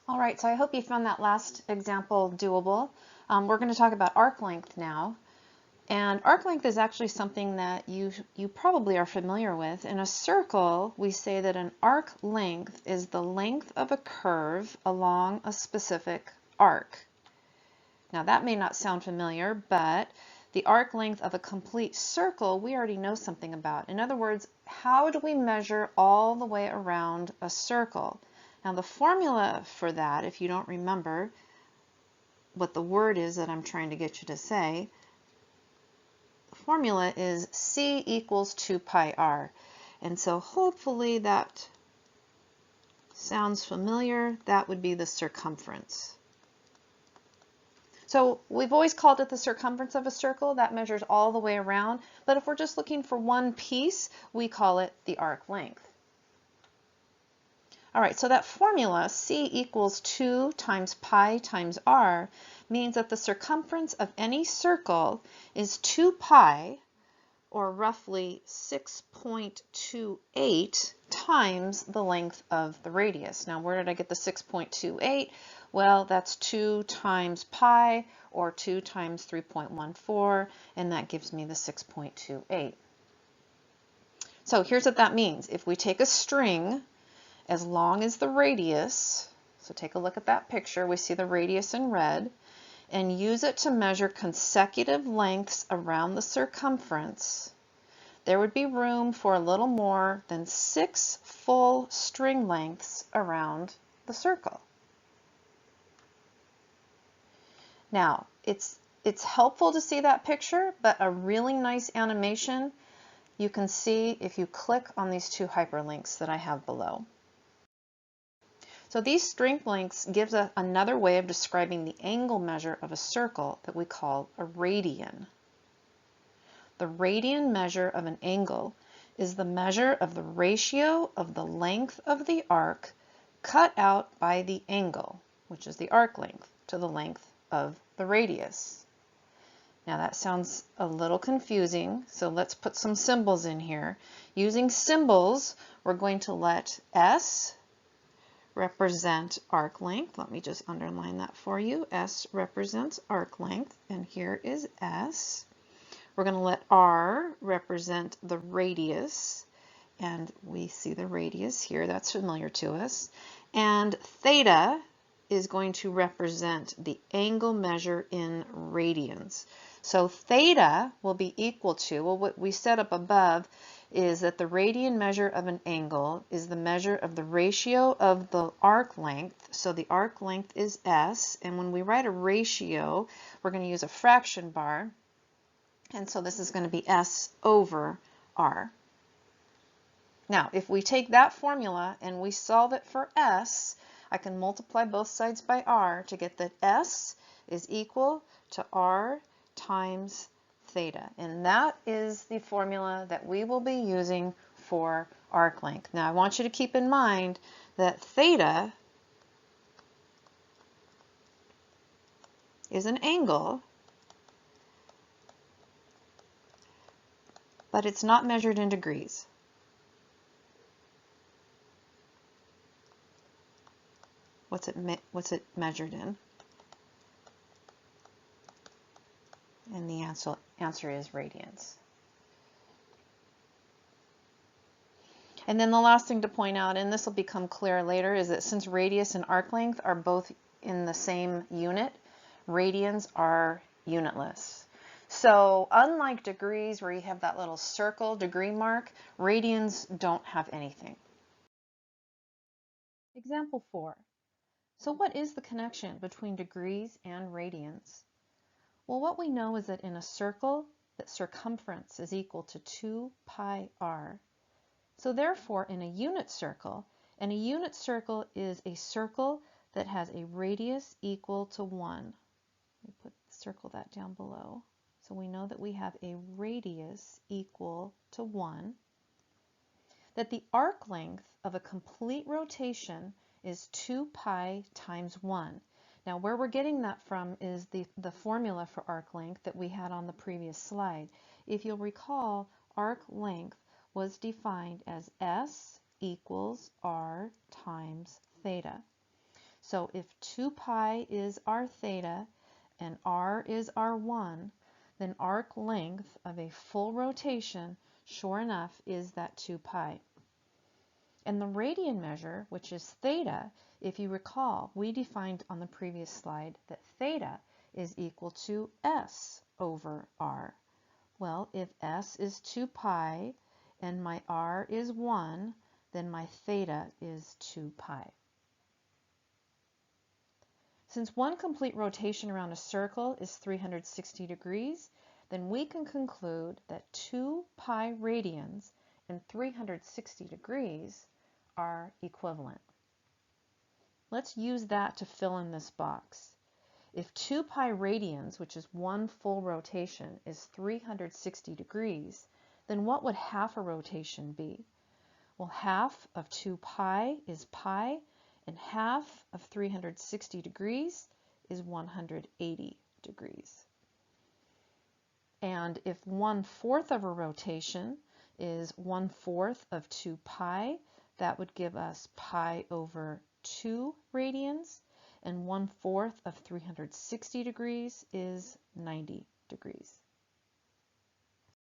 All right, so I hope you found that last example doable. We're going to talk about arc length now. And arc length is actually something that you probably are familiar with. In a circle, we say that an arc length is the length of a curve along a specific arc. Now that may not sound familiar, but the arc length of a complete circle we already know something about. In other words, how do we measure all the way around a circle? Now the formula for that, if you don't remember what the word is that I'm trying to get you to say, the formula is C equals 2 pi r. And so hopefully that sounds familiar. That would be the circumference. So we've always called it the circumference of a circle. That measures all the way around. But if we're just looking for one piece, we call it the arc length. All right, so that formula, C equals 2 times pi times r, means that the circumference of any circle is 2 pi, or roughly 6.28 times the length of the radius. Now, where did I get the 6.28? Well, that's 2 times pi, or 2 times 3.14, and that gives me the 6.28. So here's what that means. If we take a string as long as the radius, so take a look at that picture, we see the radius in red, and use it to measure consecutive lengths around the circumference, there would be room for a little more than 6 full string lengths around the circle. Now, it's helpful to see that picture, but a really nice animation you can see if you click on these two hyperlinks that I have below. So these string lengths gives us another way of describing the angle measure of a circle that we call a radian. The radian measure of an angle is the measure of the ratio of the length of the arc cut out by the angle, which is the arc length, to the length of the radius. Now that sounds a little confusing, so let's put some symbols in here. Using symbols, we're going to let S represent arc length. Let me just underline that for you. S represents arc length, and here is S. We're going to let R represent the radius, and we see the radius here. That's familiar to us. And theta is going to represent the angle measure in radians. So theta will be equal to, well, what we set up above is that the radian measure of an angle is the measure of the ratio of the arc length. So the arc length is S, and when we write a ratio, we're going to use a fraction bar, and so this is going to be S over R. Now, if we take that formula and we solve it for S, I can multiply both sides by R to get that S is equal to R times theta. And that is the formula that we will be using for arc length. Now, I want you to keep in mind that theta is an angle, but it's not measured in degrees. What's it measured in? And the answer is radians. And then the last thing to point out, and this will become clear later, is that since radius and arc length are both in the same unit, radians are unitless. So unlike degrees where you have that little circle degree mark, radians don't have anything. Example 4. So what is the connection between degrees and radians? Well, what we know is that in a circle, that circumference is equal to 2 pi r. So therefore, in a unit circle, and a unit circle is a circle that has a radius equal to 1. Let me circle that down below. So we know that we have a radius equal to 1. That the arc length of a complete rotation is 2 pi times 1. Now where we're getting that from is the formula for arc length that we had on the previous slide. If you'll recall, arc length was defined as S equals R times theta. So if 2 pi is our theta and r is our 1, then arc length of a full rotation, sure enough, is that 2 pi. And the radian measure, which is theta, if you recall, we defined on the previous slide that theta is equal to s over r. Well, if s is 2 pi and my r is 1, then my theta is 2 pi. Since one complete rotation around a circle is 360 degrees, then we can conclude that 2 pi radians and 360 degrees are equivalent. Let's use that to fill in this box. If 2 pi radians, which is one full rotation, is 360 degrees, then what would half a rotation be? Well, half of 2 pi is pi, and half of 360 degrees is 180 degrees. And if 1/4 of a rotation is 1/4 of 2 pi, that would give us pi over 2 radians, and 1/4 of 360 degrees is 90 degrees.